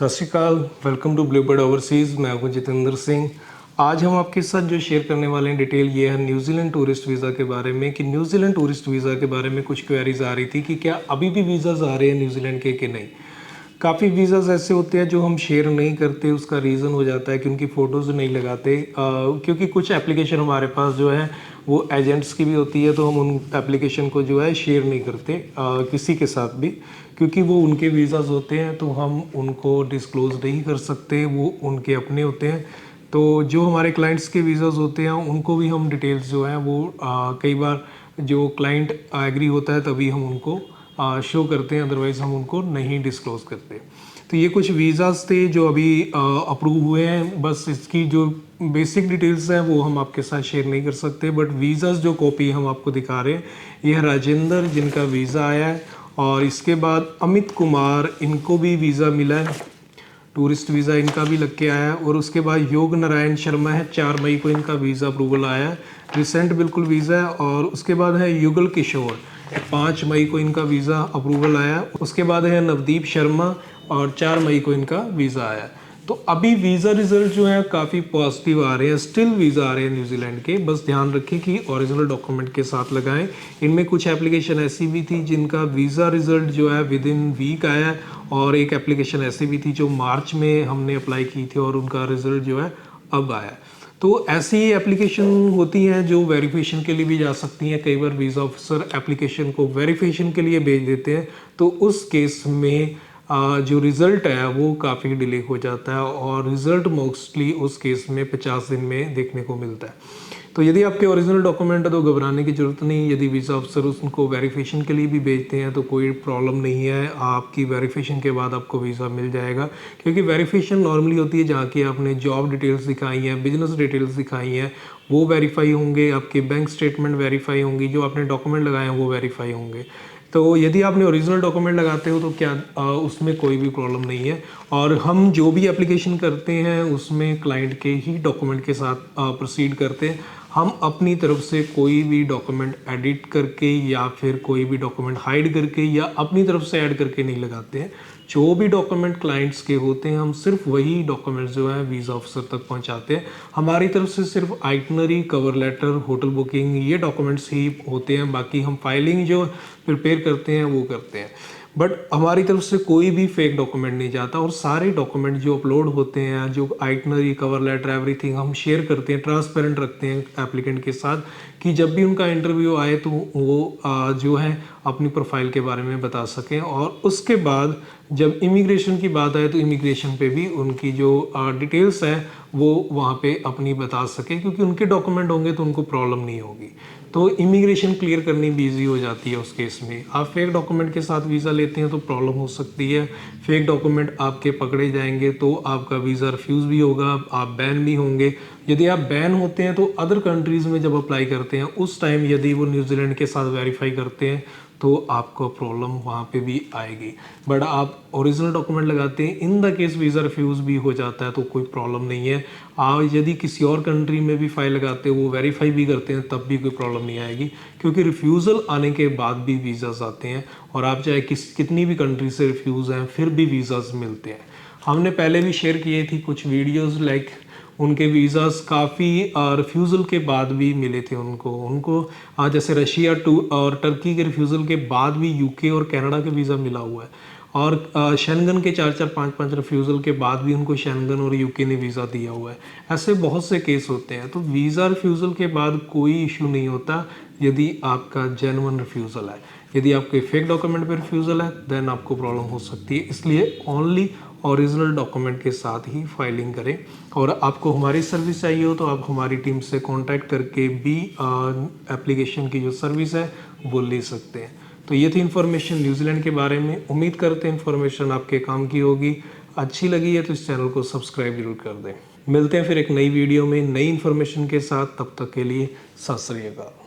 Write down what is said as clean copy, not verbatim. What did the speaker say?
सत श्री अकाल, welcome to Bluebird overseas. मैं हूं जितेंद्र सिंह। आज हम आपके साथ जो शेयर करने वाले हैं डिटेल ये है न्यूजीलैंड टूरिस्ट वीज़ा के बारे में कि न्यूजीलैंड टूरिस्ट वीज़ा के बारे में कुछ क्वेरीज आ रही थी कि क्या अभी भी वीज़ाज़ आ रहे हैं न्यूजीलैंड के कि नहीं। काफ़ी वीज़ाज़ ऐसे होते हैं जो हम शेयर नहीं करते, उसका रीज़न हो जाता है कि उनकी फ़ोटोज़ नहीं लगाते, क्योंकि कुछ एप्लीकेशन हमारे पास जो है वो एजेंट्स की भी होती है, तो हम उन एप्लीकेशन को जो है शेयर नहीं करते किसी के साथ भी, क्योंकि वो उनके वीज़ाज़ होते हैं तो हम उनको डिस्क्लोज़ नहीं कर सकते, वो उनके अपने होते हैं। तो जो हमारे क्लाइंट्स के वीज़ाज़ होते हैं उनको भी हम डिटेल्स जो है वो कई बार जो क्लाइंट एग्री होता है तभी हम उनको शो करते हैं, अदरवाइज़ हम उनको नहीं डिस्क्लोज़ करते। तो ये कुछ वीज़ाज़ थे जो अभी अप्रूव हुए हैं, बस इसकी जो बेसिक डिटेल्स हैं वो हम आपके साथ शेयर नहीं कर सकते, बट वीज़ाज़ जो कॉपी हम आपको दिखा रहे हैं ये है राजेंद्र जिनका वीज़ा आया है, और इसके बाद अमित कुमार इनको भी वीज़ा मिला है, टूरिस्ट वीज़ा इनका भी लग के आया है। और उसके बाद योग नारायण शर्मा है, 4 मई को इनका वीज़ा अप्रूवल आया है, रिसेंट बिल्कुल वीज़ा है। और उसके बाद है युगल किशोर, 5 मई को इनका वीज़ा अप्रूवल आया है। उसके बाद है नवदीप शर्मा और 4 मई को इनका वीज़ा आया है। तो अभी वीज़ा रिजल्ट जो है काफ़ी पॉजिटिव आ रहे हैं, स्टिल वीज़ा आ रहे हैं न्यूजीलैंड के। बस ध्यान रखें कि ओरिजिनल डॉक्यूमेंट के साथ लगाएं। इनमें कुछ एप्लीकेशन ऐसी भी थी जिनका वीज़ा रिजल्ट जो है विद इन वीक आया है, और एक एप्लीकेशन ऐसी भी थी जो मार्च में हमने अप्लाई की थी और उनका रिजल्ट जो है अब आया है। तो ऐसी एप्लीकेशन होती हैं जो वेरिफिकेशन के लिए भी जा सकती हैं। कई बार वीज़ा ऑफिसर एप्लीकेशन को वेरिफिकेशन के लिए भेज देते हैं, तो उस केस में जो रिज़ल्ट है वो काफ़ी डिले हो जाता है, और रिज़ल्ट मोस्टली उस केस में 50 दिन में देखने को मिलता है। तो यदि आपके ओरिजिनल डॉक्यूमेंट है तो घबराने की ज़रूरत नहीं। यदि वीज़ा अफसर उनको वेरिफिकेशन के लिए भी भेजते हैं तो कोई प्रॉब्लम नहीं है, आपकी वेरिफिकेशन के बाद आपको वीज़ा मिल जाएगा। क्योंकि वेरिफिकेशन नॉर्मली होती है जहाँ की आपने जॉब डिटेल्स दिखाई हैं, बिजनेस डिटेल्स दिखाई हैं, वो वेरीफाई होंगे, आपके बैंक स्टेटमेंट वेरीफाई होंगी, जो आपने डॉक्यूमेंट लगाए हैं वो वेरीफाई होंगे। तो यदि आपने ओरिजिनल डॉक्यूमेंट लगाते हो तो क्या उसमें कोई भी प्रॉब्लम नहीं है। और हम जो भी एप्लीकेशन करते हैं उसमें क्लाइंट के ही डॉक्यूमेंट के साथ प्रोसीड करते हैं। हम अपनी तरफ से कोई भी डॉक्यूमेंट एडिट करके या फिर कोई भी डॉक्यूमेंट हाइड करके या अपनी तरफ से ऐड करके नहीं लगाते हैं। जो भी डॉक्यूमेंट क्लाइंट्स के होते हैं हम सिर्फ वही डॉक्यूमेंट्स जो है वीज़ा ऑफिसर तक पहुंचाते हैं। हमारी तरफ से सिर्फ itinerary, cover letter, hotel booking ये डॉक्यूमेंट्स ही होते हैं। बाकी हम फाइलिंग जो प्रिपेयर करते हैं वो करते हैं, बट हमारी तरफ से कोई भी फेक डॉक्यूमेंट नहीं जाता। और सारे डॉक्यूमेंट जो अपलोड होते हैं, जो आइटनरी, कवर लेटर, एवरीथिंग हम शेयर करते हैं, ट्रांसपेरेंट रखते हैं एप्लीकेंट के साथ, कि जब भी उनका इंटरव्यू आए तो वो जो है अपनी प्रोफाइल के बारे में बता सकें। और उसके बाद जब इमिग्रेशन की बात आए तो इमिग्रेशन पे भी उनकी जो डिटेल्स है वो वहाँ पे अपनी बता सकें, क्योंकि उनके डॉक्यूमेंट होंगे तो उनको प्रॉब्लम नहीं होगी। तो इमिग्रेशन क्लियर करनी भी ईजी हो जाती है उस केस में। आप फेक डॉक्यूमेंट के साथ वीज़ा लेते हैं तो प्रॉब्लम हो सकती है। फेक डॉक्यूमेंट आपके पकड़े जाएंगे तो आपका वीज़ा रिफ्यूज़ भी होगा, आप बैन भी होंगे। यदि आप बैन होते हैं तो अदर कंट्रीज़ में जब अप्लाई करते हैं उस टाइम यदि वो न्यूजीलैंड के साथ वेरीफाई करते हैं तो आपको प्रॉब्लम वहाँ पे भी आएगी। बट आप ओरिजिनल डॉक्यूमेंट लगाते हैं, in the case visa refuse भी हो जाता है तो कोई प्रॉब्लम नहीं है। आप यदि किसी और कंट्री में भी फाइल लगाते हैं, वो वेरीफाई भी करते हैं, तब भी कोई प्रॉब्लम नहीं आएगी, क्योंकि रिफ्यूज़ल आने के बाद भी वीज़ाज़ आते हैं। और आप चाहे कितनी भी कंट्री से रिफ्यूज़ हैं फिर भी वीज़ाज़ मिलते हैं। हमने पहले भी शेयर किए थी कुछ वीडियोज़, लाइक उनके वीज़ाज़ काफ़ी रिफ्यूज़ल के बाद भी मिले थे उनको जैसे रशिया और टर्की के रिफ्यूज़ल के बाद भी यूके और कनाडा के वीज़ा मिला हुआ है। और शेंगन के 4-4, 5-5 रिफ्यूज़ल के बाद भी उनको शेंगन और यूके ने वीज़ा दिया हुआ है। ऐसे बहुत से केस होते हैं। तो वीज़ा रिफ्यूज़ल के बाद कोई इशू नहीं होता यदि आपका जेन्युइन रिफ्यूज़ल है। यदि आपके फेक डॉक्यूमेंट पर रिफ्यूज़ल है देन आपको प्रॉब्लम हो सकती है। इसलिए ओनली ओरिजिनल डॉक्यूमेंट के साथ ही फाइलिंग करें। और आपको हमारी सर्विस चाहिए हो तो आप हमारी टीम से कांटेक्ट करके भी एप्लीकेशन की जो सर्विस है वो ले सकते हैं। तो ये थी इन्फॉर्मेशन न्यूजीलैंड के बारे में। उम्मीद करते हैं इन्फॉर्मेशन आपके काम की होगी। अच्छी लगी है तो इस चैनल को सब्सक्राइब जरूर कर दें। मिलते हैं फिर एक नई वीडियो में नई इन्फॉर्मेशन के साथ। तब तक के लिए सत श्री अकाल।